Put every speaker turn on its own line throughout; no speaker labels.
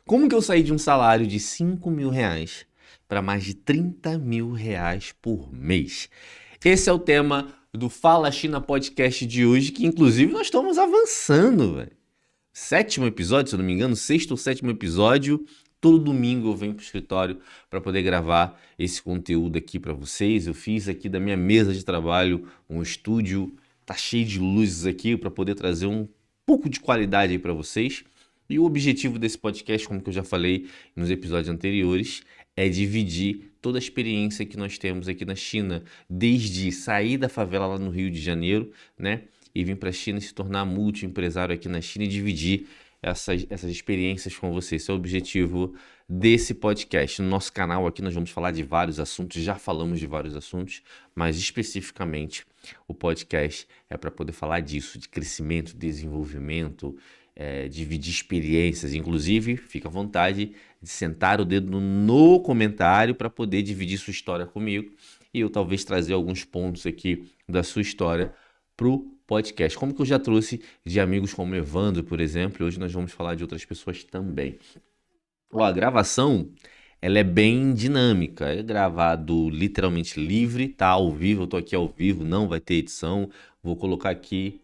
Como que eu saí de um salário de 5 mil reais para mais de 30 mil reais por mês? Esse é o tema do Fala China Podcast de hoje, que inclusive nós estamos avançando, velho. Sétimo episódio, se eu não me engano, sexto ou sétimo episódio. Todo domingo eu venho pro escritório para poder gravar esse conteúdo aqui para vocês. Eu fiz aqui da minha mesa de trabalho um estúdio, tá cheio de luzes aqui para poder trazer um pouco de qualidade aí para vocês. E o objetivo desse podcast, como que eu já falei nos episódios anteriores, é dividir toda a experiência que nós temos aqui na China, desde sair da favela lá no Rio de Janeiro, né, e vir para a China e se tornar multi-empresário aqui na China e dividir essas experiências com você. Esse é o objetivo desse podcast. No nosso canal aqui nós vamos falar de vários assuntos, já falamos de vários assuntos, mas especificamente o podcast é para poder falar disso, de crescimento, desenvolvimento, dividir experiências. Inclusive, fica à vontade de sentar o dedo no comentário para poder dividir sua história comigo e eu talvez trazer alguns pontos aqui da sua história pro podcast. Como que eu já trouxe de amigos como Evandro, por exemplo, e hoje nós vamos falar de outras pessoas também. Ó, a gravação, ela é bem dinâmica, é gravado literalmente livre, tá ao vivo, eu tô aqui ao vivo, não vai ter edição, vou colocar aqui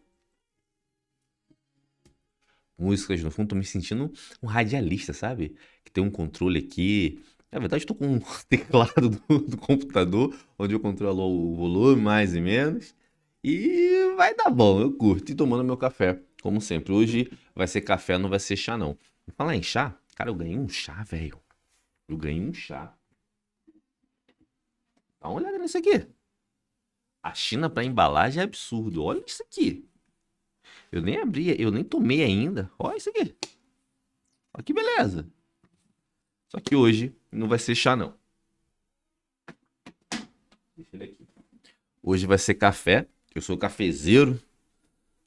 músicas no fundo, tô me sentindo um radialista, sabe? Que tem um controle aqui. Na verdade, estou com um teclado do computador, onde eu controlo o volume, mais e menos. E vai dar bom, eu curto. E tomando meu café, como sempre. Hoje vai ser café, não vai ser chá, não. Vou falar em chá? Cara, eu ganhei um chá, velho. Eu ganhei um chá. Dá uma olhada nisso aqui. A China para embalagem é absurdo. Olha isso aqui. Eu nem abri, eu nem tomei ainda. Olha isso aqui. Olha que beleza. Só que hoje não vai ser chá, não. Deixa ele aqui. Hoje vai ser café. Eu sou cafezeiro.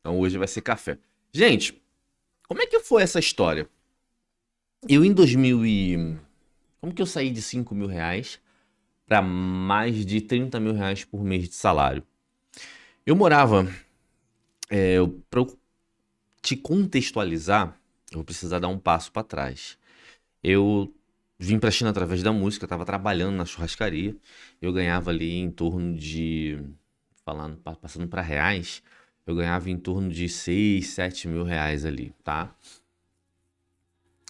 Então hoje vai ser café. Gente, como é que foi essa história? Eu em 2000 e... Como que eu saí de 5 mil reais para mais de 30 mil reais por mês de salário? Eu morava... Para te contextualizar, eu vou precisar dar um passo para trás. Eu vim para a China através da música, eu estava trabalhando na churrascaria, eu ganhava ali em torno de, passando para reais, eu ganhava em torno de 6, 7 mil reais ali, tá?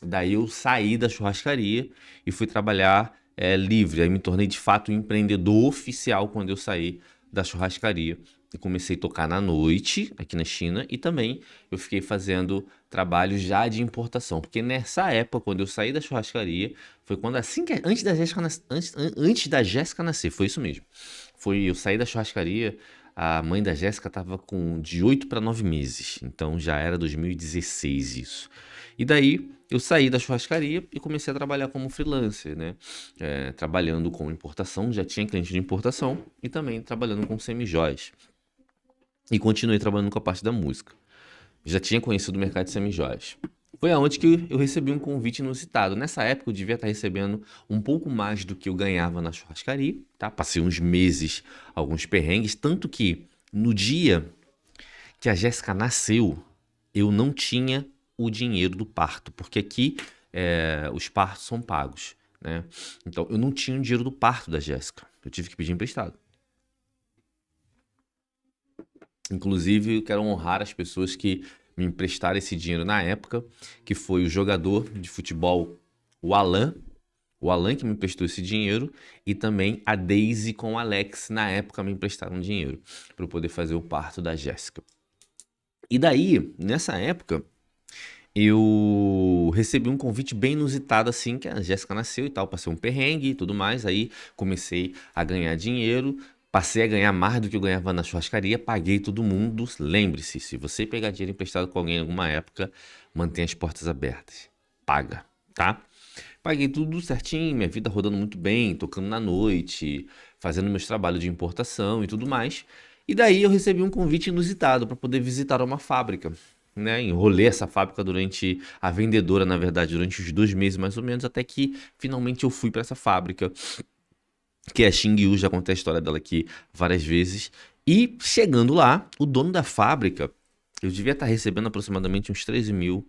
Daí eu saí da churrascaria e fui trabalhar livre, aí me tornei de fato um empreendedor oficial quando eu saí da churrascaria. Eu comecei a tocar na noite aqui na China e também eu fiquei fazendo trabalho já de importação, porque nessa época, quando eu saí da churrascaria, foi quando antes da Jéssica antes da Jéssica nascer, foi isso mesmo. Eu saí da churrascaria, a mãe da Jéssica estava com de 8 para 9 meses, então já era 2016 isso. E daí eu saí da churrascaria e comecei a trabalhar como freelancer, né? Trabalhando com importação, já tinha cliente de importação e também trabalhando com semijóias. E continuei trabalhando com a parte da música. Já tinha conhecido o mercado de semijóias. Foi aonde que eu recebi um convite inusitado. Nessa época eu devia estar recebendo um pouco mais do que eu ganhava na churrascaria, tá? Passei uns meses, alguns perrengues, tanto que no dia que a Jéssica nasceu, eu não tinha o dinheiro do parto, porque aqui os partos são pagos, né? Então eu não tinha o dinheiro do parto da Jéssica. Eu tive que pedir emprestado. Inclusive, eu quero honrar as pessoas que me emprestaram esse dinheiro na época, que foi o jogador de futebol, o Alan que me emprestou esse dinheiro, e também a Daisy com o Alex, na época me emprestaram dinheiro para eu poder fazer o parto da Jéssica. E daí, nessa época, eu recebi um convite bem inusitado assim, que a Jéssica nasceu e tal, passei um perrengue e tudo mais, aí comecei a ganhar dinheiro, passei a ganhar mais do que eu ganhava na churrascaria, paguei todo mundo. Lembre-se, se você pegar dinheiro emprestado com alguém em alguma época, mantenha as portas abertas, paga, tá? Paguei tudo certinho, minha vida rodando muito bem, tocando na noite, fazendo meus trabalhos de importação e tudo mais. E daí eu recebi um convite inusitado para poder visitar uma fábrica, né? Enrolei essa fábrica durante a vendedora, na verdade, durante os 2 meses mais ou menos, até que finalmente eu fui para essa fábrica, que é a Xingyu, já contei a história dela aqui várias vezes. E chegando lá, o dono da fábrica, eu devia estar recebendo aproximadamente uns 13 mil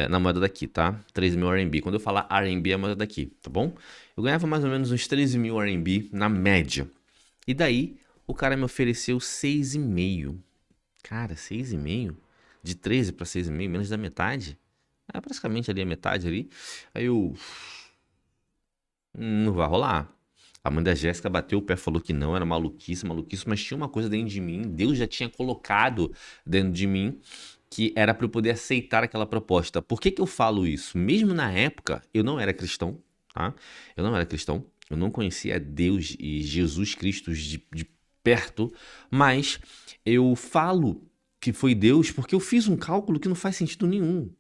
na moeda daqui, tá? 13 mil RMB. Quando eu falar RMB, é a moeda daqui, tá bom? Eu ganhava mais ou menos uns 13 mil RMB na média. E daí, o cara me ofereceu 6,5. Cara, 6,5? De 13 para 6,5, menos da metade? É praticamente ali a metade ali. Aí eu... Não vai rolar. A mãe da Jéssica bateu o pé, falou que não, era maluquice, maluquice, mas tinha uma coisa dentro de mim, Deus já tinha colocado dentro de mim, que era para eu poder aceitar aquela proposta. Por que que eu falo isso? Mesmo na época, eu não era cristão, tá? Eu não era cristão, eu não conhecia Deus e Jesus Cristo de perto, mas eu falo que foi Deus porque eu fiz um cálculo que não faz sentido nenhum.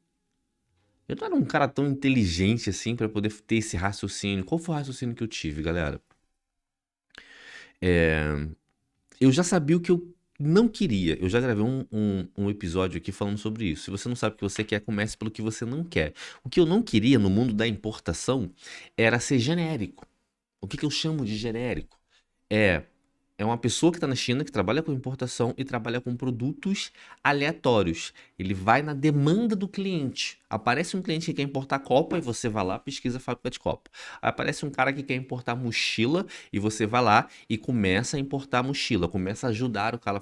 Eu não era um cara tão inteligente assim para poder ter esse raciocínio. Qual foi o raciocínio que eu tive, galera? Eu já sabia o que eu não queria. Eu já gravei um episódio aqui falando sobre isso. Se você não sabe o que você quer, comece pelo que você não quer. O que eu não queria no mundo da importação era ser genérico. O que eu chamo de genérico? É É uma pessoa que está na China, que trabalha com importação e trabalha com produtos aleatórios. Ele vai na demanda do cliente. Aparece um cliente que quer importar copo e você vai lá, pesquisa a fábrica de copo. Aparece um cara que quer importar mochila e você vai lá e começa a importar mochila, começa a ajudar o cara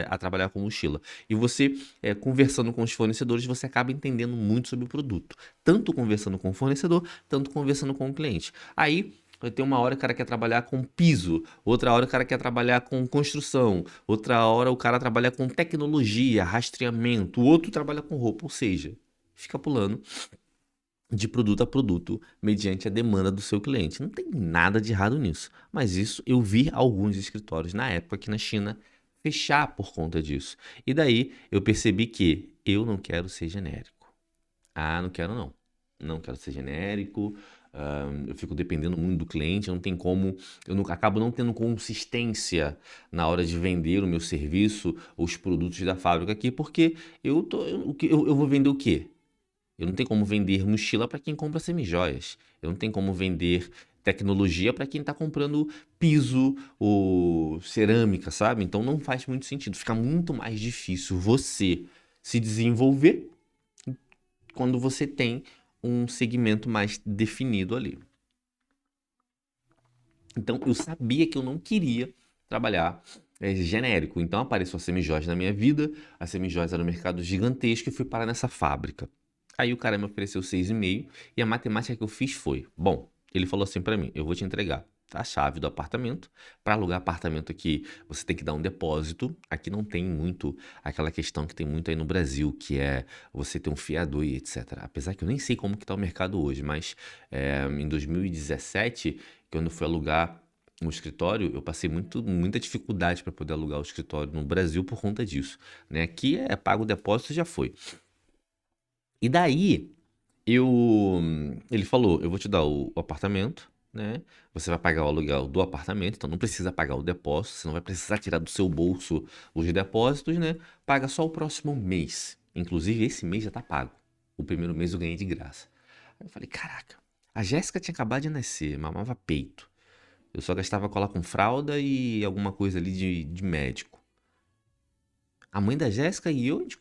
a trabalhar com mochila. E você, conversando com os fornecedores, você acaba entendendo muito sobre o produto. Tanto conversando com o fornecedor, tanto conversando com o cliente. Aí vai ter uma hora o cara quer trabalhar com piso, outra hora o cara quer trabalhar com construção, outra hora o cara trabalha com tecnologia, rastreamento, o outro trabalha com roupa, ou seja, fica pulando de produto a produto mediante a demanda do seu cliente. Não tem nada de errado nisso, mas isso eu vi alguns escritórios na época aqui na China fechar por conta disso. E daí eu percebi que eu não quero ser genérico. Ah, não quero não. Não quero ser genérico. Eu fico dependendo muito do cliente, não tem como, acabo não tendo consistência na hora de vender o meu serviço, os produtos da fábrica aqui, porque eu vou vender o quê? Eu não tenho como vender mochila para quem compra semijoias. Eu não tenho como vender tecnologia para quem está comprando piso ou cerâmica, sabe? Então não faz muito sentido. Fica muito mais difícil você se desenvolver quando você tem um segmento mais definido ali. Então eu sabia que eu não queria trabalhar genérico. Então apareceu a Semijoias na minha vida. A Semijoias era um mercado gigantesco e fui parar nessa fábrica. Aí o cara me ofereceu 6,5 e a matemática que eu fiz foi: bom, ele falou assim pra mim, eu vou te entregar a chave do apartamento. Para alugar apartamento aqui, você tem que dar um depósito. Aqui não tem muito aquela questão que tem muito aí no Brasil, que é você ter um fiador e etc. Apesar que eu nem sei como que tá o mercado hoje, mas em 2017, quando eu fui alugar um escritório, eu passei muita dificuldade para poder alugar o escritório no Brasil por conta disso, né? Aqui é pago o depósito e já foi. E daí, ele falou, eu vou te dar o apartamento, né? Você vai pagar o aluguel do apartamento, então não precisa pagar o depósito, você não vai precisar tirar do seu bolso os depósitos, né? Paga só o próximo mês. Inclusive, esse mês já tá pago. O primeiro mês eu ganhei de graça. Aí eu falei, caraca, a Jéssica tinha acabado de nascer, mamava peito. Eu só gastava cola com fralda e alguma coisa ali de médico. A mãe da Jéssica e eu, a gente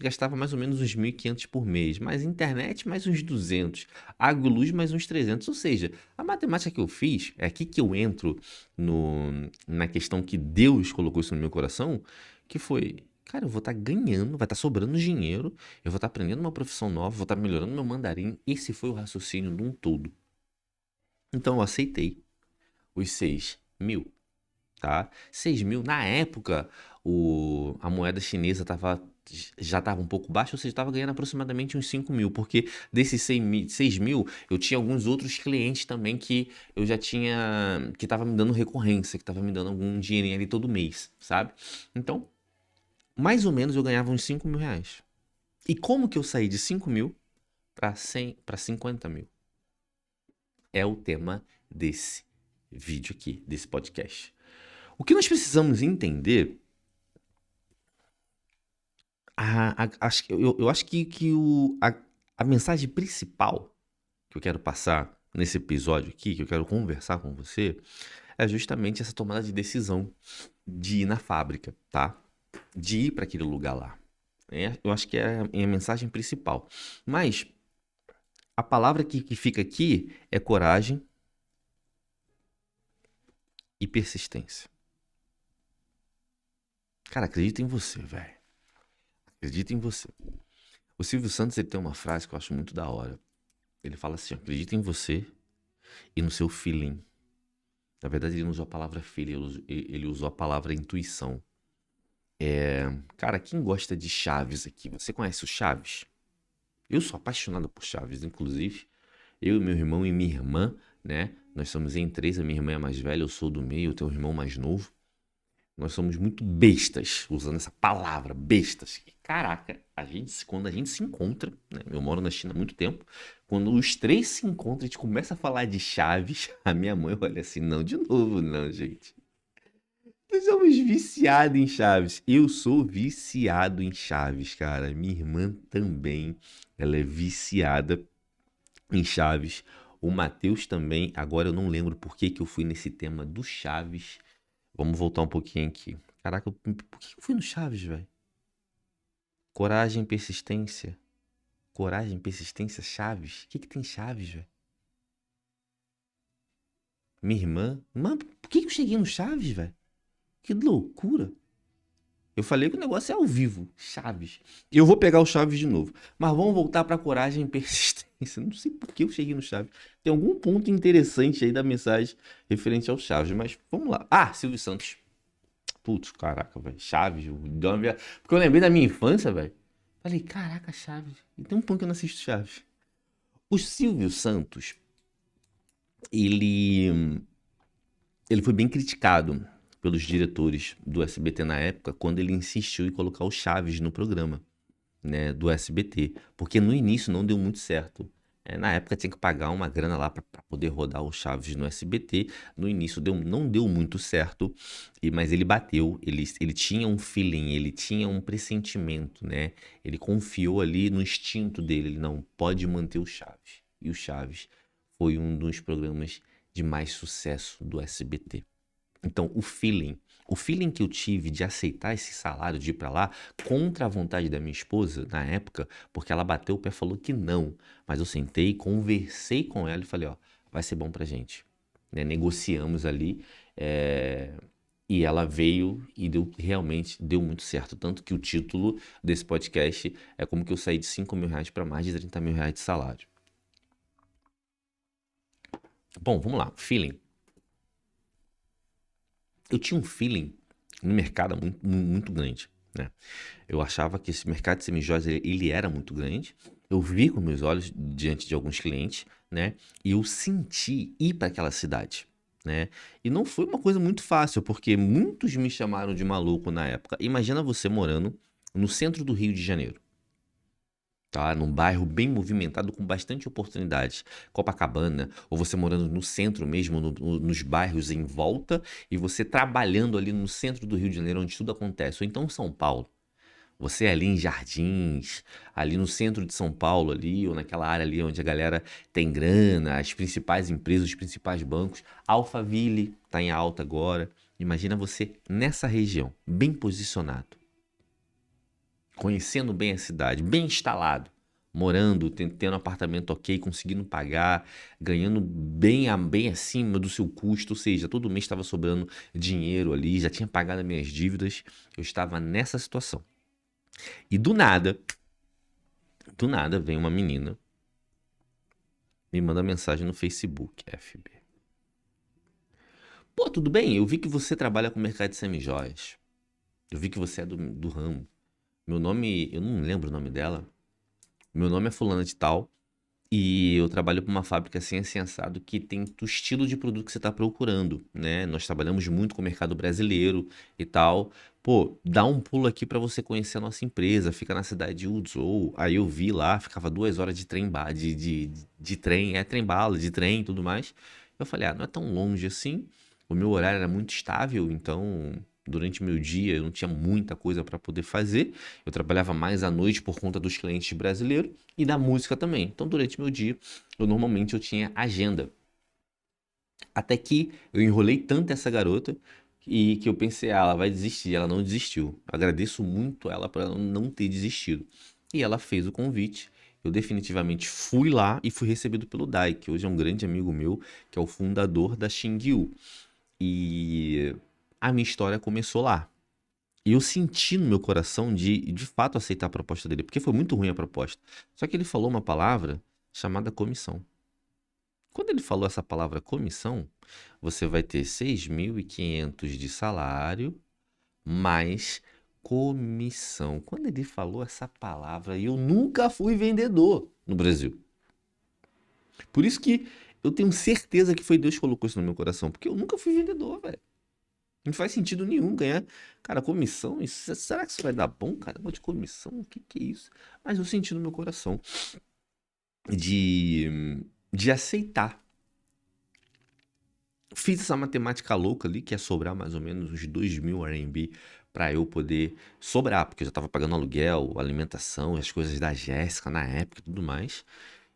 gastava mais ou menos uns 1.500 por mês, mais internet mais uns 200, água e luz mais uns 300. Ou seja, a matemática que eu fiz, é aqui que eu entro na questão que Deus colocou isso no meu coração, que foi, cara, eu vou estar ganhando, vai estar sobrando dinheiro, eu vou estar aprendendo uma profissão nova, vou estar melhorando meu mandarim. Esse foi o raciocínio de um todo. Então eu aceitei os 6.000, tá? 6.000, na época, a moeda chinesa já estava um pouco baixa, ou seja, estava ganhando aproximadamente uns 5.000, porque desses 6.000, eu tinha alguns outros clientes também que eu já tinha, que estava me dando recorrência, que estava me dando algum dinheirinho ali todo mês, sabe? Então, mais ou menos eu ganhava uns 5.000 reais. E como que eu saí de 5.000 para 100, para 50.000? É o tema desse vídeo aqui, desse podcast. O que nós precisamos entender, eu acho a mensagem principal que eu quero passar nesse episódio aqui, que eu quero conversar com você, é justamente essa tomada de decisão de ir na fábrica, tá? De ir para aquele lugar lá. Eu acho que é a mensagem principal. Mas a palavra que fica aqui é coragem e persistência. Cara, acredita em você, velho. Acredita em você. O Silvio Santos ele tem uma frase que eu acho muito da hora. Ele fala assim: acredita em você e no seu feeling. Na verdade, ele não usou a palavra feeling, ele usou a palavra intuição. Cara, quem gosta de Chaves aqui? Você conhece o Chaves? Eu sou apaixonado por Chaves, inclusive. Eu e meu irmão e minha irmã, né? Nós somos em três, a minha irmã é mais velha, eu sou do meio, eu tenho um irmão mais novo. Nós somos muito bestas, usando essa palavra, bestas. E, caraca, quando a gente se encontra, né? Eu moro na China há muito tempo. Quando os três se encontram, a gente começa a falar de Chaves. A minha mãe olha assim, não, de novo, não, gente. Nós somos viciados em Chaves. Eu sou viciado em Chaves, cara. Minha irmã também. Ela é viciada em Chaves. O Matheus também. Agora eu não lembro por que que eu fui nesse tema do Chaves. Vamos voltar um pouquinho aqui. Caraca, por que eu fui no Chaves, velho? Coragem, persistência. Coragem, persistência, Chaves. O que que tem Chaves, velho? Minha irmã. Mano, por que que eu cheguei no Chaves, velho? Que loucura. Eu falei que o negócio é ao vivo. Chaves. Eu vou pegar o Chaves de novo. Mas vamos voltar pra coragem e persistência. Não sei por que eu cheguei no Chaves. Tem algum ponto interessante aí da mensagem referente ao Chaves. Mas vamos lá. Ah, Silvio Santos. Putz, caraca, velho. Chaves. Porque eu lembrei da minha infância, velho. Falei, caraca, Chaves. E tem um ponto que eu não assisto Chaves. O Silvio Santos, ele, ele foi bem criticado pelos diretores do SBT na época, quando ele insistiu em colocar o Chaves no programa, né, do SBT. Porque no início não deu muito certo. Na época tinha que pagar uma grana lá para poder rodar o Chaves no SBT. No início não deu muito certo, mas ele bateu. Ele tinha um feeling, ele tinha um pressentimento, né? Ele confiou ali no instinto dele. Ele não pode manter o Chaves. E o Chaves foi um dos programas de mais sucesso do SBT. Então, o feeling que eu tive de aceitar esse salário, de ir pra lá, contra a vontade da minha esposa, na época, porque ela bateu o pé e falou que não. Mas eu sentei, conversei com ela e falei, ó, vai ser bom pra gente. Né? Negociamos ali, e ela veio e realmente deu muito certo. Tanto que o título desse podcast é como que eu saí de 5 mil reais para mais de 30 mil reais de salário. Bom, vamos lá, feeling. Eu tinha um feeling no mercado muito grande, né? Eu achava que esse mercado de semijóias ele era muito grande. Eu vi com meus olhos diante de alguns clientes, né? E eu senti ir para aquela cidade, né? E não foi uma coisa muito fácil, porque muitos me chamaram de maluco na época. Imagina você morando no centro do Rio de Janeiro, tá? Num bairro bem movimentado com bastante oportunidades. Copacabana, ou você morando no centro mesmo, nos bairros em volta, e você trabalhando ali no centro do Rio de Janeiro, onde tudo acontece. Ou então São Paulo. Você ali em Jardins, ali no centro de São Paulo, ali, ou naquela área ali onde a galera tem grana, as principais empresas, os principais bancos. Alphaville tá em alta agora. Imagina você nessa região, bem posicionado, conhecendo bem a cidade, bem instalado, morando, tendo apartamento ok, conseguindo pagar, ganhando bem acima do seu custo, ou seja, todo mês estava sobrando dinheiro ali, já tinha pagado as minhas dívidas, eu estava nessa situação. E do nada, vem uma menina, me manda mensagem no Facebook, FB. Pô, tudo bem? Eu vi que você trabalha com mercado de semijoias. Eu vi que você é do ramo. Meu nome, eu não lembro o nome dela. Meu nome é fulana de tal. E eu trabalho para uma fábrica assim assado que tem o estilo de produto que você está procurando, né? Nós trabalhamos muito com o mercado brasileiro e tal. Pô, dá um pulo aqui para você conhecer a nossa empresa. Fica na cidade de Huzhou. Aí eu vi lá, ficava 2 horas de trem, de trem, trem bala, de trem e tudo mais. Eu falei, não é tão longe assim. O meu horário era muito estável, então durante o meu dia eu não tinha muita coisa para poder fazer. Eu trabalhava mais à noite por conta dos clientes brasileiros e da música também. Então, durante meu dia, eu tinha agenda. Até que eu enrolei tanto essa garota e que eu pensei, ela vai desistir, ela não desistiu. Agradeço muito ela por ela não ter desistido. E ela fez o convite. Eu definitivamente fui lá e fui recebido pelo Dai, que hoje é um grande amigo meu, que é o fundador da Xingyu. E a minha história começou lá. E eu senti no meu coração de fato aceitar a proposta dele, porque foi muito ruim a proposta. Só que ele falou uma palavra chamada comissão. Quando ele falou essa palavra comissão, você vai ter 6.500 de salário mais comissão. Quando ele falou essa palavra, eu nunca fui vendedor no Brasil. Por isso que eu tenho certeza que foi Deus que colocou isso no meu coração, porque eu nunca fui vendedor, velho. Não faz sentido nenhum ganhar, cara, comissão. Será que isso vai dar bom, cara? De comissão? O que é isso? Mas eu senti no meu coração de aceitar. Fiz essa matemática louca ali, que ia sobrar mais ou menos uns 2.000 RMB para eu poder sobrar, porque eu já estava pagando aluguel, alimentação, as coisas da Jéssica na época e tudo mais.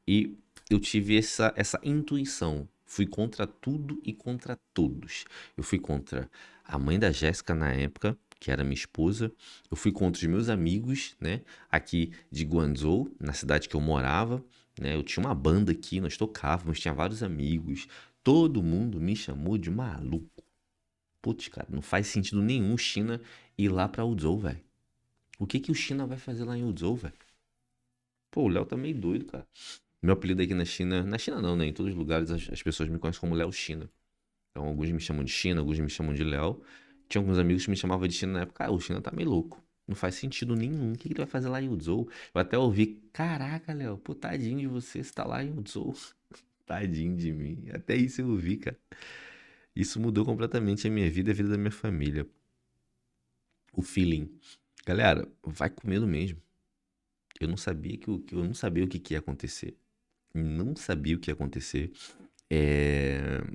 E eu tive essa intuição. Fui contra tudo e contra todos. Eu fui contra a mãe da Jéssica na época, que era minha esposa. Eu fui contra os meus amigos, né? Aqui de Guangzhou, na cidade que eu morava, né? Eu tinha uma banda aqui, nós tocávamos, tinha vários amigos. Todo mundo me chamou de maluco. Putz, cara, não faz sentido nenhum o China ir lá pra Uzhou, velho. O que o China vai fazer lá em Uzhou, velho? Pô, o Léo tá meio doido, cara. Meu apelido aqui na China não, né? Em todos os lugares as pessoas me conhecem como Léo China. Então alguns me chamam de China, alguns me chamam de Léo. Tinha alguns amigos que me chamavam de China na época. Ah, o China tá meio louco. Não faz sentido nenhum. O que ele vai fazer lá em Uzhou? Eu até ouvi, caraca, Léo, pô, tadinho de você, você tá lá em Uzhou. Tadinho de mim. Até isso eu ouvi, cara. Isso mudou completamente a minha vida e a vida da minha família. O feeling. Galera, vai com medo mesmo. Eu não sabia eu não sabia o que ia acontecer. Não sabia o que ia acontecer.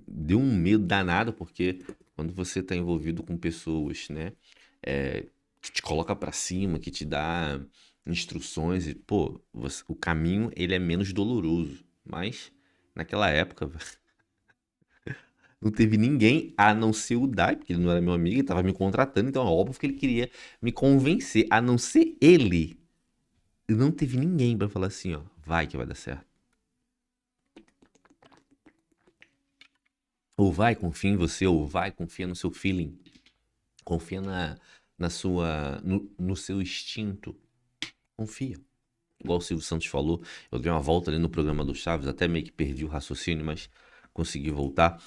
Deu um medo danado, porque quando você está envolvido com pessoas, né, que te coloca pra cima, que te dá instruções, e, pô, o caminho ele é menos doloroso. Mas naquela época, não teve ninguém a não ser o Dai, porque ele não era meu amigo, ele estava me contratando, então é óbvio que ele queria me convencer, a não ser ele. Não teve ninguém pra falar assim, ó, vai que vai dar certo. Ou vai, confia em você, ou vai, confia no seu feeling. Confia no seu instinto. Confia. Igual o Silvio Santos falou, eu dei uma volta ali no programa do Chaves, até meio que perdi o raciocínio, mas consegui voltar.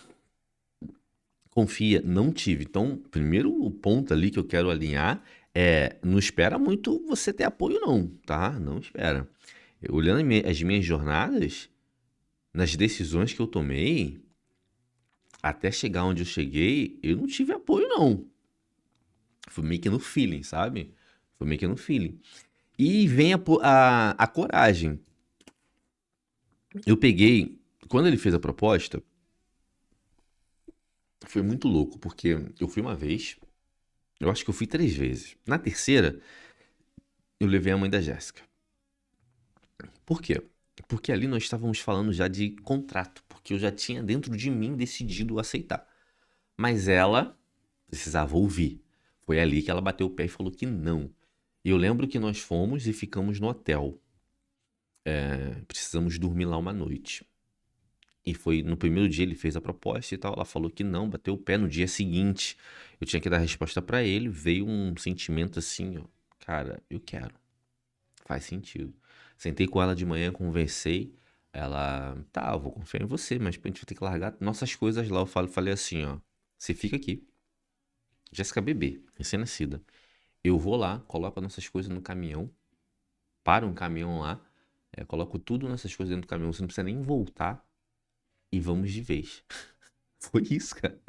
Confia, não tive. Então, primeiro ponto ali que eu quero alinhar não espera muito você ter apoio não, tá? Não espera. Olhando as minhas jornadas, nas decisões que eu tomei, até chegar onde eu cheguei, eu não tive apoio não. Foi meio que no feeling, sabe? Foi meio que no feeling. E vem a coragem. Eu peguei, quando ele fez a proposta, foi muito louco, porque eu fui uma vez, eu acho que eu fui 3 vezes. Na terceira, eu levei a mãe da Jéssica. Por quê? Porque ali nós estávamos falando já de contrato, porque eu já tinha dentro de mim decidido aceitar. Mas ela precisava ouvir. Foi ali que ela bateu o pé e falou que não. E eu lembro que nós fomos e ficamos no hotel. Precisamos dormir lá uma noite. E foi no primeiro dia ele fez a proposta e tal. Ela falou que não, bateu o pé. No dia seguinte, eu tinha que dar a resposta pra ele. Veio um sentimento assim, ó. Cara, eu quero. Faz sentido. Sentei com ela de manhã, conversei. Ela, tá, eu vou confiar em você, mas a gente vai ter que largar nossas coisas lá. Eu falei assim, ó. Você fica aqui. Jéssica bebê, recém-nascida. Eu vou lá, coloco nossas coisas no caminhão. Para um caminhão lá. Coloco tudo nessas coisas dentro do caminhão. Você não precisa nem voltar. E vamos de vez. Foi isso, cara.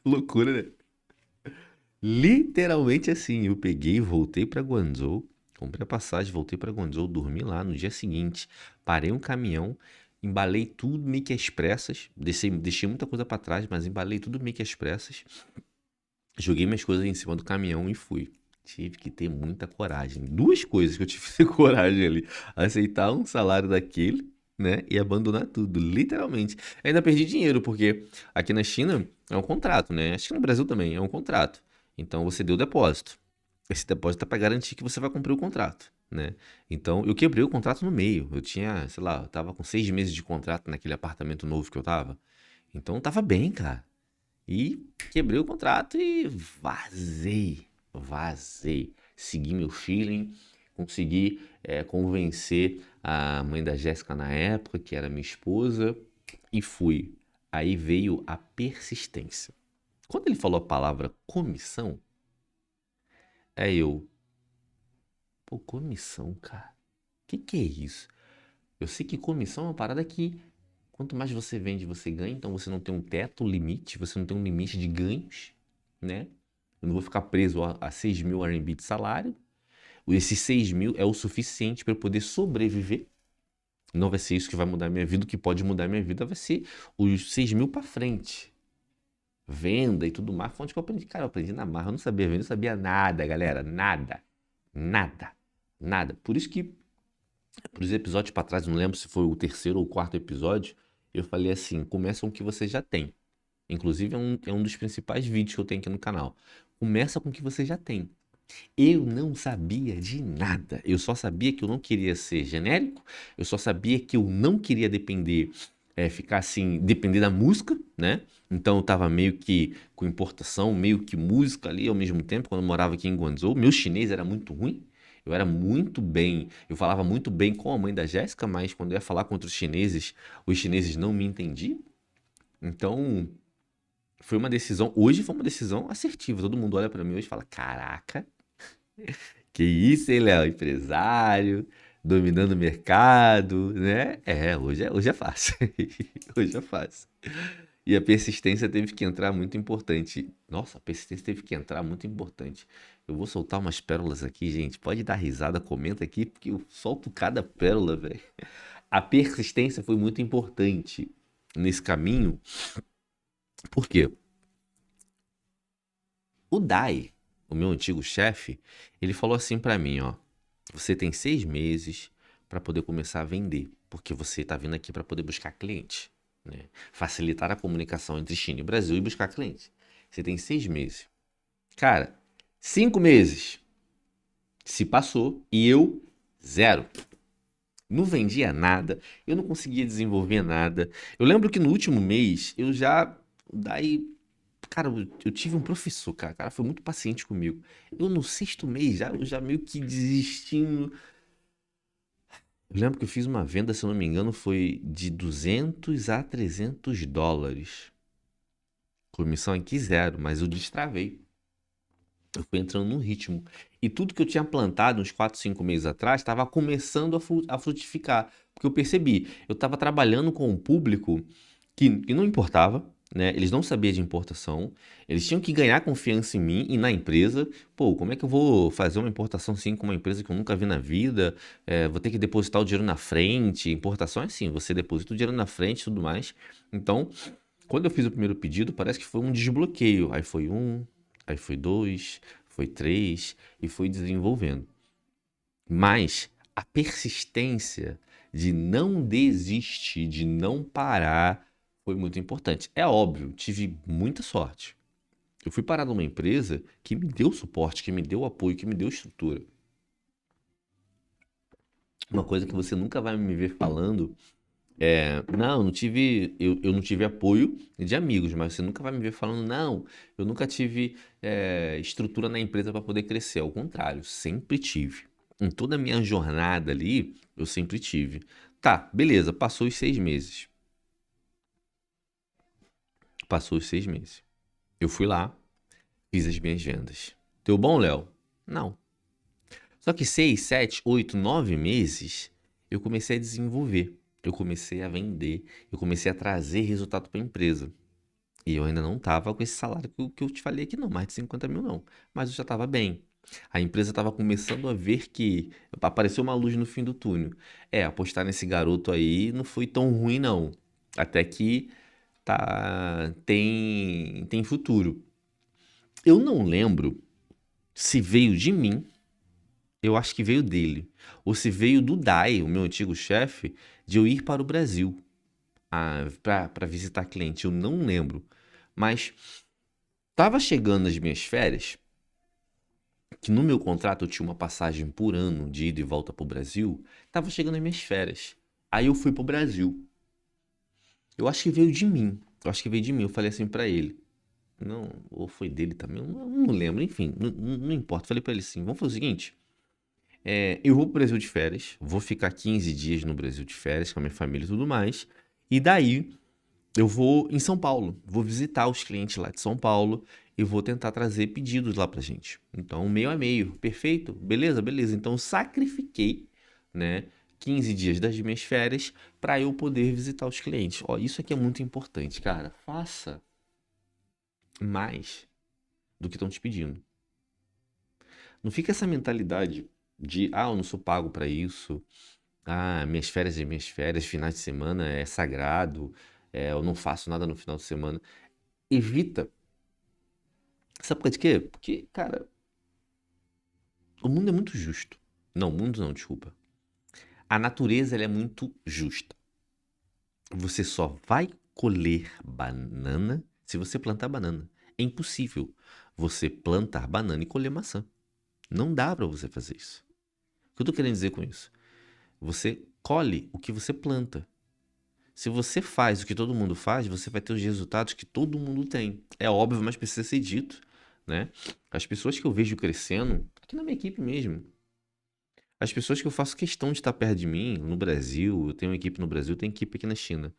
Loucura, né? Literalmente assim, eu peguei, voltei pra Guangzhou, comprei a passagem, voltei pra Guangzhou, dormi lá no dia seguinte, parei um caminhão, embalei tudo meio que às pressas, deixei muita coisa pra trás, mas embalei tudo meio que às pressas, joguei minhas coisas em cima do caminhão e fui. Tive que ter muita coragem. Duas coisas que eu tive que ter coragem ali. Aceitar um salário daquele, né? E abandonar tudo, literalmente. Ainda perdi dinheiro, porque aqui na China é um contrato, né? Acho que no Brasil também é um contrato. Então você deu depósito. Esse depósito é para garantir que você vai cumprir o contrato, né? Então eu quebrei o contrato no meio. Eu tinha, sei lá, eu tava com 6 meses de contrato naquele apartamento novo que eu tava. Então tava bem, cara. E quebrei o contrato e vazei. Vazei. Segui meu feeling, consegui convencer a mãe da Jéssica na época, que era minha esposa, e fui. Aí veio a persistência. Quando ele falou a palavra comissão, é eu, pô, comissão, cara. Que é isso? Eu sei que comissão é uma parada que quanto mais você vende, você ganha, então você não tem um teto, limite, você não tem um limite de ganhos, né? Eu não vou ficar preso a 6 mil RMB de salário. Esses 6 mil é o suficiente para eu poder sobreviver. Não vai ser isso que vai mudar a minha vida. O que pode mudar a minha vida vai ser os 6 mil para frente. Venda e tudo mais. Fonte que eu aprendi. Cara, eu aprendi na marra. Eu não sabia vender, não sabia nada, galera. Nada. Nada. Nada. Por isso que, por os episódios para trás, não lembro se foi o terceiro ou o quarto episódio, eu falei assim: começa com o que você já tem. Inclusive, é um dos principais vídeos que eu tenho aqui no canal. Começa com o que você já tem. Eu não sabia de nada. Eu só sabia que eu não queria ser genérico. Eu só sabia que eu não queria depender, ficar assim, depender da música, né? Então eu tava meio que com importação, meio que música ali ao mesmo tempo, quando eu morava aqui em Guangzhou. Meu chinês era muito ruim. Eu era muito bem, eu falava muito bem com a mãe da Jéssica, mas quando eu ia falar contra os chineses não me entendiam. Então, foi uma decisão, hoje foi uma decisão assertiva. Todo mundo olha pra mim hoje e fala: "Caraca, que isso, hein, Léo? Empresário, dominando o mercado, né?" Hoje é fácil. Hoje é fácil. E a persistência teve que entrar muito importante. Nossa, a persistência teve que entrar muito importante. Eu vou soltar umas pérolas aqui, gente. Pode dar risada, comenta aqui, porque eu solto cada pérola, velho. A persistência foi muito importante nesse caminho. Por quê? O Dai, o meu antigo chefe, ele falou assim pra mim, ó: você tem 6 meses para poder começar a vender, porque você está vindo aqui para poder buscar cliente, né? Facilitar a comunicação entre China e Brasil e buscar cliente. Você tem 6 meses. Cara, 5 meses se passou e eu zero. Não vendia nada, eu não conseguia desenvolver nada. Eu lembro que no último mês eu já. Daí, cara, eu tive um professor, cara. O cara foi muito paciente comigo. Eu no sexto mês já, eu já meio que desistindo. Eu lembro que eu fiz uma venda, se eu não me engano, foi de 200 a 300 dólares. Comissão aqui zero, mas eu destravei. Eu fui entrando num ritmo. E tudo que eu tinha plantado uns 4, 5 meses atrás estava começando a frutificar. Porque eu percebi, eu estava trabalhando com um público que não importava, né? Eles não sabiam de importação, eles tinham que ganhar confiança em mim e na empresa. Pô, como é que eu vou fazer uma importação assim com uma empresa que eu nunca vi na vida? Vou ter que depositar o dinheiro na frente. Importação é assim, você deposita o dinheiro na frente e tudo mais. Então, quando eu fiz o primeiro pedido, parece que foi um desbloqueio. Aí foi um, aí foi dois, foi três e foi desenvolvendo. Mas a persistência de não desistir, de não parar, foi muito importante. É óbvio, tive muita sorte. Eu fui parar numa empresa que me deu suporte, que me deu apoio, que me deu estrutura. Uma coisa que você nunca vai me ver falando não, eu não tive apoio de amigos, mas você nunca vai me ver falando, não, eu nunca tive estrutura na empresa para poder crescer. Ao contrário, sempre tive. Em toda a minha jornada ali, eu sempre tive. Tá, beleza, passou os 6 meses. Passou os 6 meses. Eu fui lá, fiz as minhas vendas. Deu bom, Léo? Não. Só que 6, 7, 8, 9 meses, eu comecei a desenvolver. Eu comecei a vender. Eu comecei a trazer resultado para a empresa. E eu ainda não estava com esse salário que eu te falei aqui, não, mais de 50 mil não. Mas eu já estava bem. A empresa estava começando a ver que apareceu uma luz no fim do túnel. Apostar nesse garoto aí não foi tão ruim, não. Até que tem futuro. Eu não lembro se veio de mim eu acho que veio dele. Ou se veio do Dai, o meu antigo chefe, de eu ir para o Brasil para visitar cliente. Eu não lembro. Mas tava chegando as minhas férias, que no meu contrato eu tinha uma passagem por ano de ida e volta pro Brasil. Tava chegando as minhas férias. Aí eu fui pro Brasil. Eu acho que veio de mim. Eu acho que veio de mim. Eu falei assim pra ele. Não, ou foi dele também, eu não lembro, enfim, não importa. Falei pra ele assim: vamos fazer o seguinte. Eu vou pro Brasil de férias, vou ficar 15 dias no Brasil de férias com a minha família e tudo mais. E daí eu vou em São Paulo, vou visitar os clientes lá de São Paulo e vou tentar trazer pedidos lá pra gente. Então, meio a meio, perfeito? Beleza, beleza. Então, eu sacrifiquei, né, 15 dias das minhas férias para eu poder visitar os clientes. Ó, isso aqui é muito importante, cara. Faça mais do que estão te pedindo. Não fica essa mentalidade de, eu não sou pago para isso. Minhas férias é minhas férias, finais de semana é sagrado, eu não faço nada no final de semana. Evita. Sabe por causa de quê? Porque, cara, o mundo é muito justo. Não, o mundo não, desculpa. A natureza ela é muito justa. Você só vai colher banana se você plantar banana. É impossível você plantar banana e colher maçã. Não dá pra você fazer isso. O que eu tô querendo dizer com isso? Você colhe o que você planta. Se você faz o que todo mundo faz, você vai ter os resultados que todo mundo tem. É óbvio, mas precisa ser dito, né? As pessoas que eu vejo crescendo, aqui na minha equipe mesmo, as pessoas que eu faço questão de estar perto de mim, no Brasil, eu tenho uma equipe no Brasil, tenho equipe aqui na China.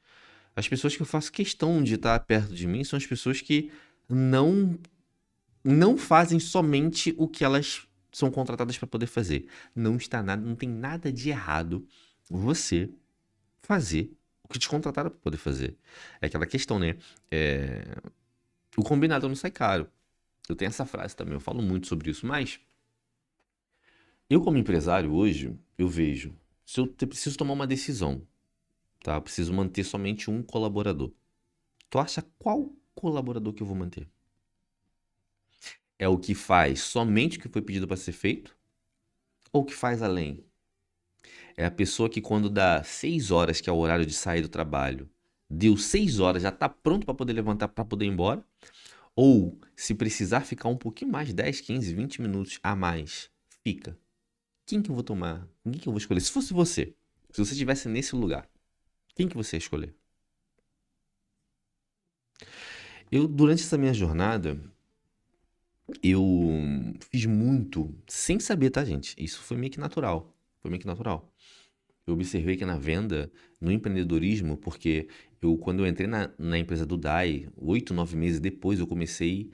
As pessoas que eu faço questão de estar perto de mim são as pessoas que não não fazem somente o que elas são contratadas para poder fazer. Não tem nada de errado você fazer o que te contrataram para poder fazer. É aquela questão, né? É, o combinado não sai caro. Eu tenho essa frase também, eu falo muito sobre isso, mas eu como empresário hoje, eu vejo, se eu preciso tomar uma decisão, tá? Eu preciso manter somente um colaborador. Tu acha qual colaborador que eu vou manter? É o que faz somente o que foi pedido para ser feito? Ou o que faz além? É a pessoa que quando dá 6 horas, que é o horário de sair do trabalho, deu 6 horas, já está pronto para poder levantar, para poder ir embora? Ou, se precisar ficar um pouquinho mais, 10, 15, 20 minutos a mais, fica. Quem que eu vou tomar? Quem que eu vou escolher? Se fosse você, se você estivesse nesse lugar, quem que você ia escolher? Eu, durante essa minha jornada, eu fiz muito, sem saber, tá, gente? Isso foi meio que natural. Foi meio que natural. Eu observei que na venda, no empreendedorismo, porque quando eu entrei na empresa do Dai, 8, 9 meses depois eu comecei,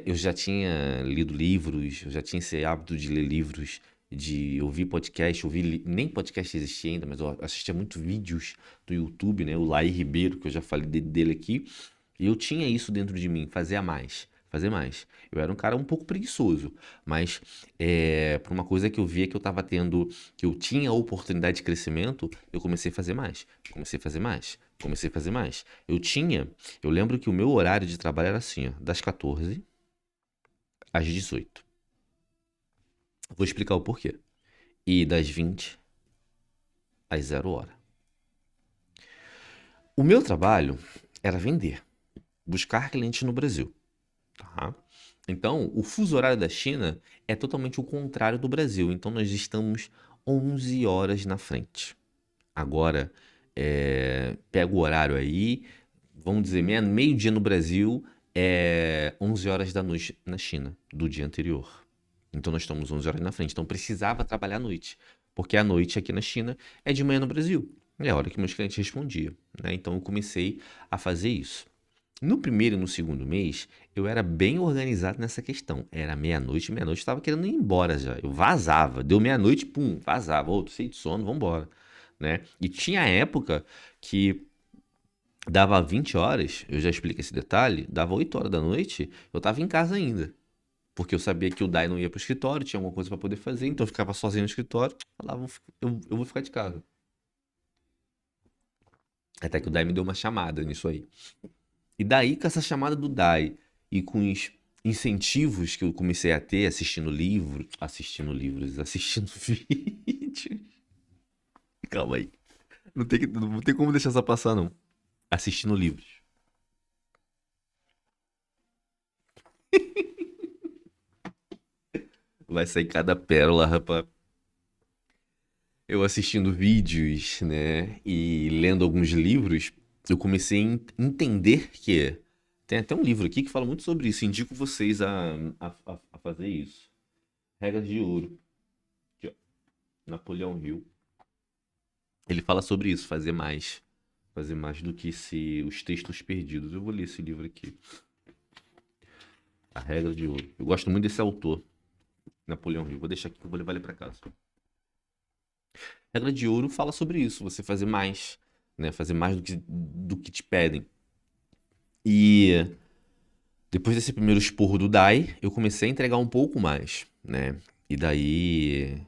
eu já tinha lido livros, eu já tinha esse hábito de ler livros, de ouvir podcast, nem podcast existia ainda, mas eu assistia muito vídeos do YouTube, né? O Laí Ribeiro, que eu já falei dele aqui, e eu tinha isso dentro de mim, fazer a mais, fazer mais. Eu era um cara um pouco preguiçoso, mas por uma coisa que eu via que eu tava tendo, que eu tinha oportunidade de crescimento, eu comecei a fazer mais, comecei a fazer mais, comecei a fazer mais. Eu lembro que o meu horário de trabalho era assim, ó, das 14 às 18. Vou explicar o porquê. E das 20 às 0 hora. O meu trabalho era vender, buscar clientes no Brasil. Tá? Então, o fuso horário da China é totalmente o contrário do Brasil. Então, nós estamos 11 horas na frente. Agora, pega o horário aí, vamos dizer, meio-dia no Brasil, 11 horas da noite na China, do dia anterior. Então, nós estamos 11 horas na frente. Então, precisava trabalhar à noite, porque a noite aqui na China é de manhã no Brasil. É a hora que meus clientes respondiam, né? Então, eu comecei a fazer isso. No primeiro e no segundo mês, eu era bem organizado nessa questão. Era meia-noite, meia-noite, eu estava querendo ir embora já. Eu vazava. Deu meia-noite, pum, vazava. Ô, tô cheio de sono, vambora. Né? E tinha época que dava 20 horas, eu já explico esse detalhe, dava 8 horas da noite, eu estava em casa ainda. Porque eu sabia que o Dai não ia pro escritório, tinha alguma coisa para poder fazer, então eu ficava sozinho no escritório, falava, eu vou ficar de casa. Até que o Dai me deu uma chamada nisso aí. E daí, com essa chamada do Dai e com os incentivos que eu comecei a ter assistindo livros, assistindo vídeos. Calma aí. Não tem como deixar essa passar, não. Assistindo livros. Vai sair cada pérola, rapaz. Eu assistindo vídeos, né, e lendo alguns livros, eu comecei a entender que tem até um livro aqui que fala muito sobre isso. Indico vocês a fazer isso. Regras de Ouro. Aqui, ó. Napoleão Hill. Ele fala sobre isso, fazer mais. Fazer mais do que se os textos perdidos. Eu vou ler esse livro aqui. A Regra de Ouro. Eu gosto muito desse autor, Napoleão Hill. Vou deixar aqui que eu vou levar ele para casa. Regra de Ouro fala sobre isso, você fazer mais, né? Fazer mais do que te pedem. E depois desse primeiro esporro do Dai, eu comecei a entregar um pouco mais, né? E daí,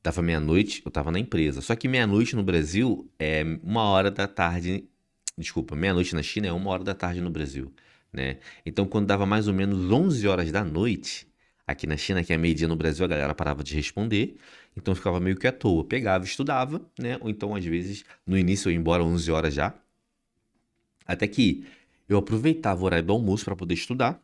dava meia-noite, eu tava na empresa. Só que meia-noite no Brasil é 1 hora da tarde. Desculpa, meia-noite na China é 1 hora da tarde no Brasil, né? Então, quando dava mais ou menos 11 horas da noite, aqui na China, que é meio-dia no Brasil, a galera parava de responder. Então, eu ficava meio que à toa. Pegava, e estudava, né? Ou então, às vezes, no início eu ia embora 11 horas já. Até que eu aproveitava o horário do almoço para poder estudar.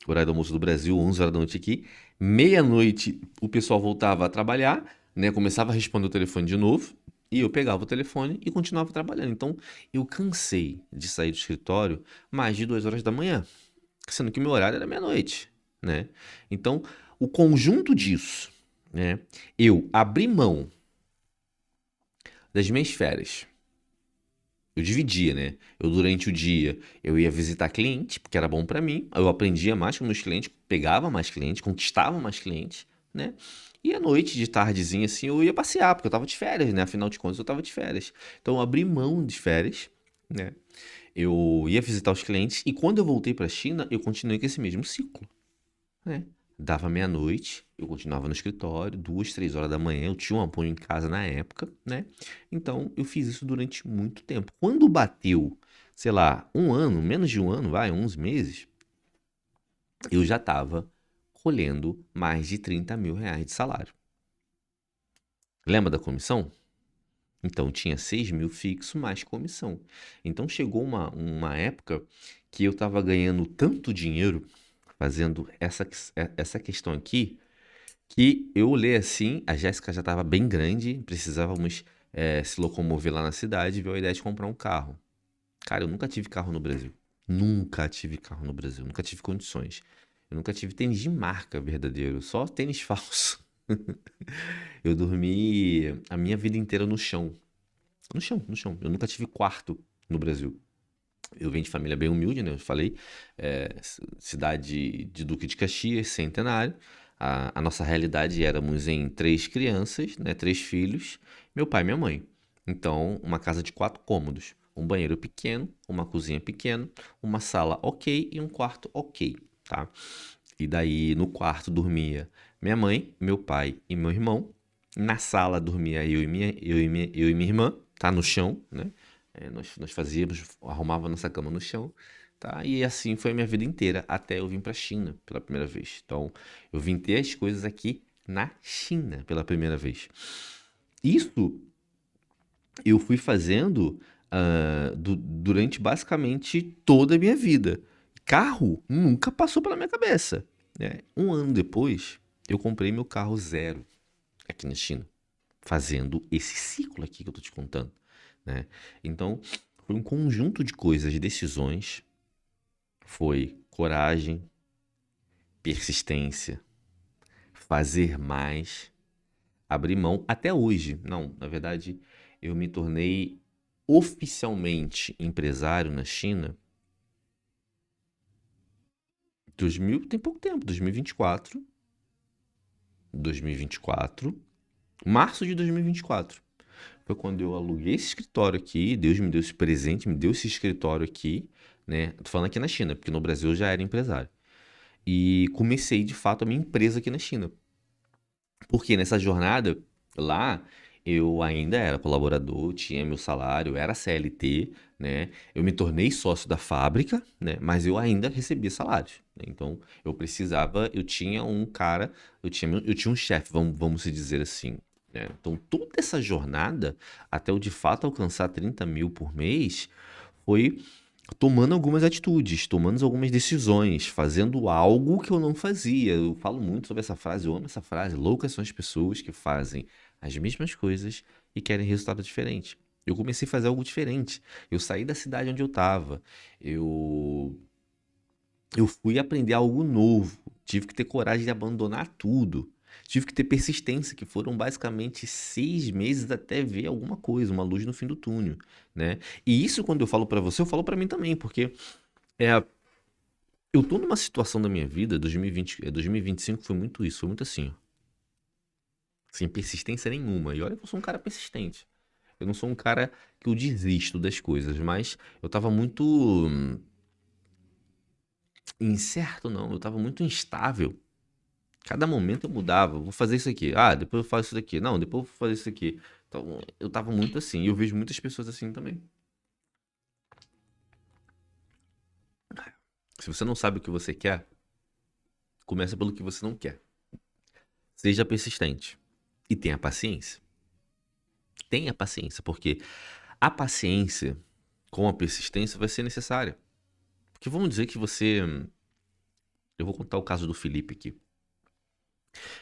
O horário do almoço do Brasil, 11 horas da noite aqui. Meia-noite, o pessoal voltava a trabalhar, né? Começava a responder o telefone de novo. E eu pegava o telefone e continuava trabalhando. Então, eu cansei de sair do escritório mais de 2 horas da manhã, sendo que o meu horário era meia-noite, né? Então, o conjunto disso, né? Eu abri mão das minhas férias. Eu dividia, né? Eu durante o dia eu ia visitar cliente, porque era bom pra mim. Eu aprendia mais com meus clientes, pegava mais clientes, conquistava mais clientes, né? E à noite, de tardezinha assim, eu ia passear, porque eu tava de férias, né? Afinal de contas, eu tava de férias. Então eu abri mão de férias, né? Eu ia visitar os clientes e quando eu voltei pra China, eu continuei com esse mesmo ciclo, né? Dava meia-noite, eu continuava no escritório, 2, 3 horas da manhã, eu tinha um apoio em casa na época, né? Então eu fiz isso durante muito tempo. Quando bateu, sei lá, 1 ano, menos de 1 ano, vai, 11 meses, eu já estava colhendo mais de 30 mil reais de salário. Lembra da comissão? Então tinha 6 mil fixo mais comissão. Então chegou uma época que eu estava ganhando tanto dinheiro fazendo essa questão aqui que eu olhei assim, a Jéssica já estava bem grande, precisávamos se locomover lá na cidade e veio a ideia de comprar um carro. Cara, eu nunca tive carro no Brasil. Nunca tive carro no Brasil, nunca tive condições. Eu nunca tive tênis de marca verdadeiro, só tênis falso. Eu dormi a minha vida inteira no chão. No chão, no chão. Eu nunca tive quarto no Brasil. Eu venho de família bem humilde, né? Eu falei, cidade de Duque de Caxias, Centenário. A nossa realidade éramos em 3 crianças, né? 3 filhos, meu pai e minha mãe. Então, uma casa de 4 cômodos. Um banheiro pequeno, uma cozinha pequena, uma sala ok e um quarto ok, tá? E daí no quarto dormia minha mãe, meu pai e meu irmão. Na sala dormia eu e minha irmã, tá? No chão, né? Nós fazíamos, arrumava nossa cama no chão, tá? E assim foi a minha vida inteira, até eu vim pra China pela primeira vez. Então, eu vim ter as coisas aqui na China pela primeira vez. Isso eu fui fazendo durante basicamente toda a minha vida. Carro nunca passou pela minha cabeça, né? 1 ano depois, eu comprei meu carro zero aqui na China, fazendo esse ciclo aqui que eu tô te contando, né? Então, foi um conjunto de coisas, de decisões, foi coragem, persistência, fazer mais, abrir mão até hoje. Não, na verdade, eu me tornei oficialmente empresário na China tem pouco tempo, 2024, 2024, março de 2024. Foi quando eu aluguei esse escritório aqui, Deus me deu esse presente, me deu esse escritório aqui, né? Tô falando aqui na China, porque no Brasil eu já era empresário. E comecei de fato a minha empresa aqui na China. Porque nessa jornada lá, eu ainda era colaborador, tinha meu salário, era CLT, né? Eu me tornei sócio da fábrica, né? Mas eu ainda recebia salário, né? Então, eu tinha um cara, eu tinha um chefe, vamos se dizer assim, né? Então, toda essa jornada, até eu de fato alcançar 30 mil por mês, foi tomando algumas atitudes, tomando algumas decisões, fazendo algo que eu não fazia. Eu falo muito sobre essa frase, eu amo essa frase. Loucas são as pessoas que fazem as mesmas coisas e querem resultado diferente. Eu comecei a fazer algo diferente. Eu saí da cidade onde eu estava. Eu, eu fui aprender algo novo. Tive que ter coragem de abandonar tudo. Tive que ter persistência, que foram basicamente 6 meses até ver alguma coisa, uma luz no fim do túnel, né? E isso, quando eu falo pra você, eu falo pra mim também, porque é, eu tô numa situação da minha vida, 2020, 2025 foi muito isso, foi muito assim, ó, sem persistência nenhuma. E olha que eu sou um cara persistente. Eu não sou um cara que eu desisto das coisas, mas eu tava muito incerto, não, eu tava muito instável. Cada momento eu mudava, vou fazer isso aqui, ah, depois eu faço isso daqui, não, depois eu vou fazer isso aqui. Então, eu tava muito assim, e eu vejo muitas pessoas assim também. Se você não sabe o que você quer, começa pelo que você não quer. Seja persistente e tenha paciência. Tenha paciência, porque a paciência com a persistência vai ser necessária. Porque vamos dizer que você. Eu vou contar o caso do Felipe aqui.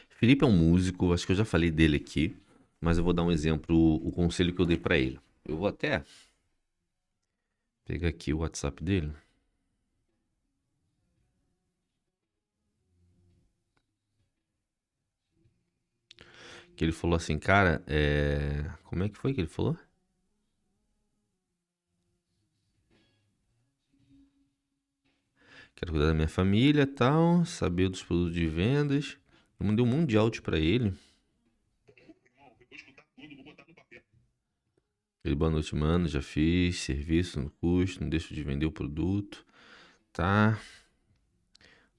Felipe é um músico, acho que eu já falei dele aqui, mas eu vou dar um exemplo, o conselho que eu dei pra ele. Eu vou até pegar aqui o WhatsApp dele. Que ele falou assim, cara, como é que foi que ele falou? Quero cuidar da minha família, tal, saber dos produtos de vendas. Eu mandei um monte de áudio pra ele. Ele, boa noite, mano. Já fiz serviço no custo, não deixo de vender o produto. Tá.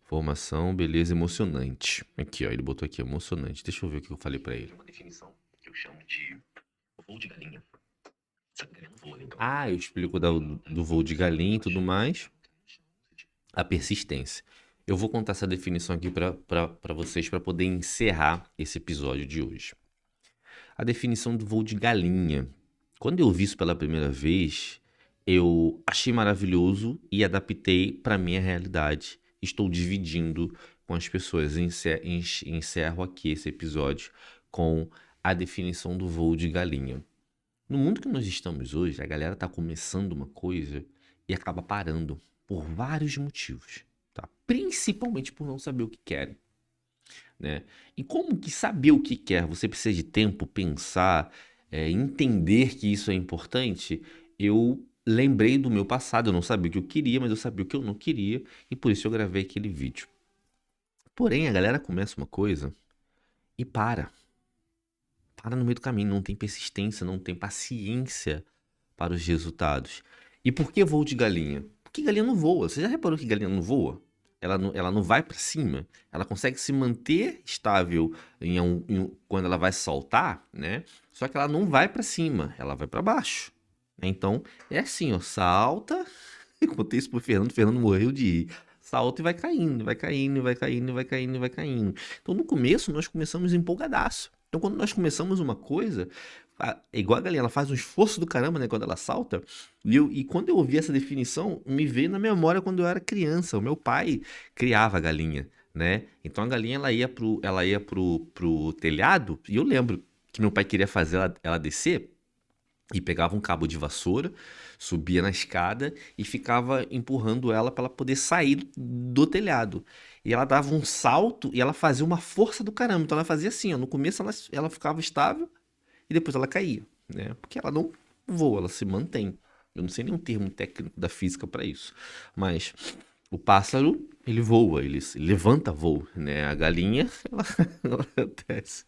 Formação, beleza, emocionante. Aqui, ó, ele botou aqui, emocionante. Deixa eu ver o que eu falei pra ele. Uma definição que eu chamo de voo de galinha. Só que galinha não voa, né? Então, ah, eu explico do voo de galinha e tudo mais. A persistência. Eu vou contar essa definição aqui pra vocês para poder encerrar esse episódio de hoje. A definição do voo de galinha. Quando eu vi isso pela primeira vez, eu achei maravilhoso e adaptei para minha realidade. Estou dividindo com as pessoas. Encerro aqui esse episódio com a definição do voo de galinha. No mundo que nós estamos hoje, a galera está começando uma coisa e acaba parando por vários motivos, tá? Principalmente por não saber o que querem, né? E como que saber o que quer? Você precisa de tempo, pensar, entender que isso é importante. Eu lembrei do meu passado, eu não sabia o que eu queria, mas eu sabia o que eu não queria, e por isso eu gravei aquele vídeo. Porém, a galera começa uma coisa e para. Para no meio do caminho, não tem persistência, não tem paciência para os resultados. E por que voo de galinha? Porque galinha não voa. Você já reparou que galinha não voa? Ela não vai para cima. Ela consegue se manter estável quando ela vai saltar, né? Só que ela não vai para cima, ela vai para baixo. Então, é assim, ó, salta. Eu contei isso pro Fernando, o Fernando morreu de rir. Salta e vai caindo, vai caindo, vai caindo, vai caindo, vai caindo. Então, no começo, nós começamos empolgadaço. Então, quando nós começamos uma coisa, é igual a galinha, ela faz um esforço do caramba, né, quando ela salta. E quando eu ouvi essa definição, me veio na memória quando eu era criança. O meu pai criava galinha, né? Então a galinha ela ia pro telhado, e eu lembro que meu pai queria fazer ela descer e pegava um cabo de vassoura, subia na escada e ficava empurrando ela para ela poder sair do telhado. E ela dava um salto e ela fazia uma força do caramba. Então ela fazia assim, ó, no começo ela ficava estável e depois ela caía, né? Porque ela não voa, ela se mantém. Eu não sei nenhum termo técnico da física para isso, mas o pássaro, ele voa, ele levanta voo, né? A galinha, ela, ela desce.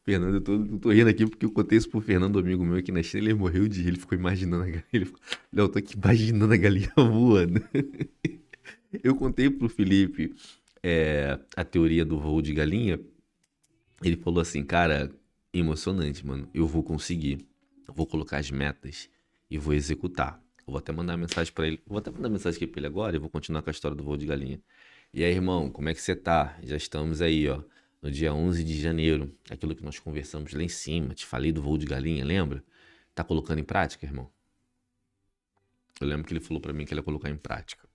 Fernando, eu tô rindo aqui porque eu contei isso pro Fernando, amigo meu aqui na China, ele morreu de rir, ele ficou imaginando a galinha. Ele ficou, não, eu tô aqui imaginando a galinha voando. Eu contei pro Felipe a teoria do voo de galinha. Ele falou assim, cara, emocionante, mano. Eu vou conseguir. Eu vou colocar as metas e vou executar. Eu vou até mandar mensagem pra ele. Vou até mandar mensagem aqui pra ele agora e vou continuar com a história do voo de galinha. E aí, irmão, como é que você tá? Já estamos aí, ó, no dia 11 de janeiro. Aquilo que nós conversamos lá em cima. Te falei do voo de galinha, lembra? Tá colocando em prática, irmão? Eu lembro que ele falou pra mim que ele ia colocar em prática.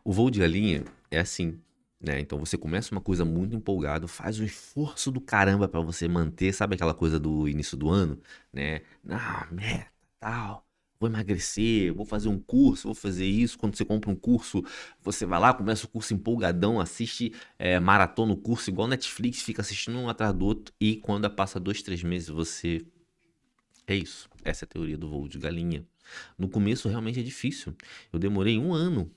O voo de galinha é assim, né? Então você começa uma coisa muito empolgado, faz um esforço do caramba pra você manter, sabe aquela coisa do início do ano, né? Não, meta, tal. Vou emagrecer, vou fazer um curso, vou fazer isso. Quando você compra um curso, você vai lá, começa o curso empolgadão, assiste maratona o curso, igual Netflix, fica assistindo um atrás do outro. E quando passa 2, 3 meses, você. É isso. Essa é a teoria do voo de galinha. No começo realmente é difícil. Eu demorei um ano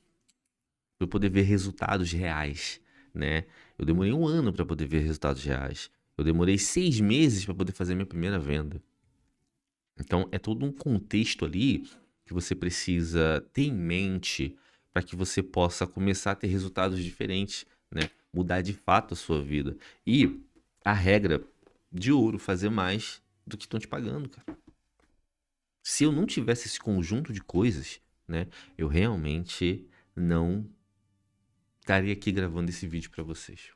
para eu poder ver resultados reais, né? Eu demorei um ano para poder ver resultados reais. Eu demorei 6 meses para poder fazer minha primeira venda. Então é todo um contexto ali que você precisa ter em mente para que você possa começar a ter resultados diferentes, né? Mudar de fato a sua vida. E a regra de ouro, fazer mais do que estão te pagando, cara. Se eu não tivesse esse conjunto de coisas, né, eu realmente não estaria aqui gravando esse vídeo para vocês.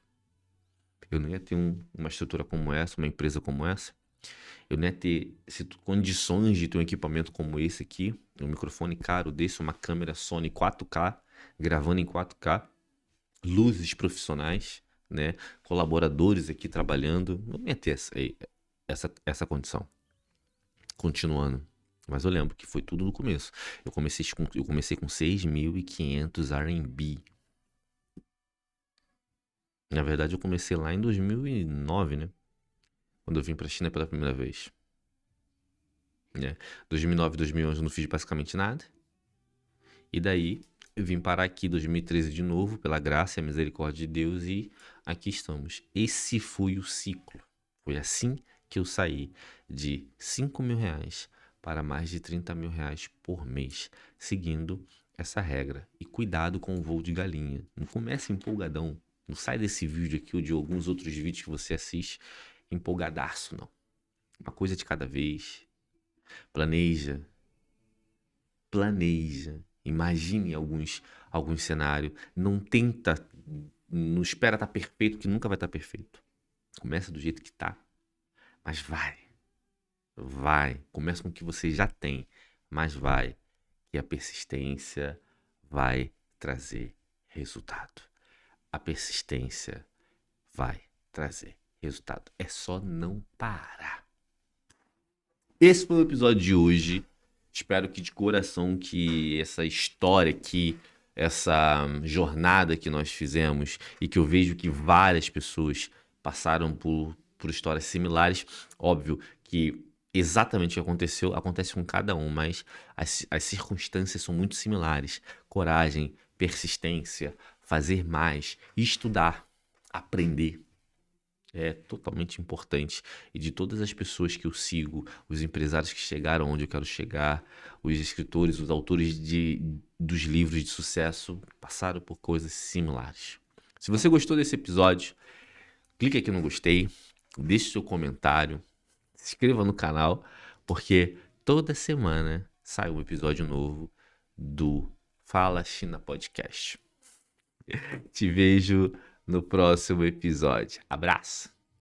Eu não ia ter uma estrutura como essa, uma empresa como essa. Eu não ia ter condições de ter um equipamento como esse aqui, um microfone caro desse, uma câmera Sony 4K, gravando em 4K, luzes profissionais, né, colaboradores aqui trabalhando. Eu não ia ter essa condição. Continuando. Mas eu lembro que foi tudo no começo. Eu comecei com 6.500 RMB. Na verdade, eu comecei lá em 2009, né? Quando eu vim pra China pela primeira vez. 2009, 2011 eu não fiz basicamente nada. E daí, eu vim parar aqui em 2013 de novo, pela graça e a misericórdia de Deus, e aqui estamos. Esse foi o ciclo. Foi assim que eu saí de 5 mil reais para mais de 30 mil reais por mês, seguindo essa regra. E cuidado com o voo de galinha. Não comece empolgadão. Não sai desse vídeo aqui ou de alguns outros vídeos que você assiste empolgadaço, não. Uma coisa de cada vez. Planeja. Planeja. Imagine alguns cenários. Não tenta, não espera estar perfeito, que nunca vai estar perfeito. Começa do jeito que tá, mas vai. Vai. Começa com o que você já tem, mas vai. E a persistência vai trazer resultado. A persistência vai trazer resultado. É só não parar. Esse foi o episódio de hoje. Espero que de coração que essa história aqui, essa jornada que nós fizemos e que eu vejo que várias pessoas passaram por histórias similares. Óbvio que exatamente o que aconteceu acontece com cada um, mas as circunstâncias são muito similares. Coragem, persistência, fazer mais, estudar, aprender. É totalmente importante. E de todas as pessoas que eu sigo, os empresários que chegaram onde eu quero chegar, os escritores, os autores dos livros de sucesso, passaram por coisas similares. Se você gostou desse episódio, clique aqui no gostei, deixe seu comentário, se inscreva no canal, porque toda semana sai um episódio novo do Fala China Podcast. Te vejo no próximo episódio. Abraço!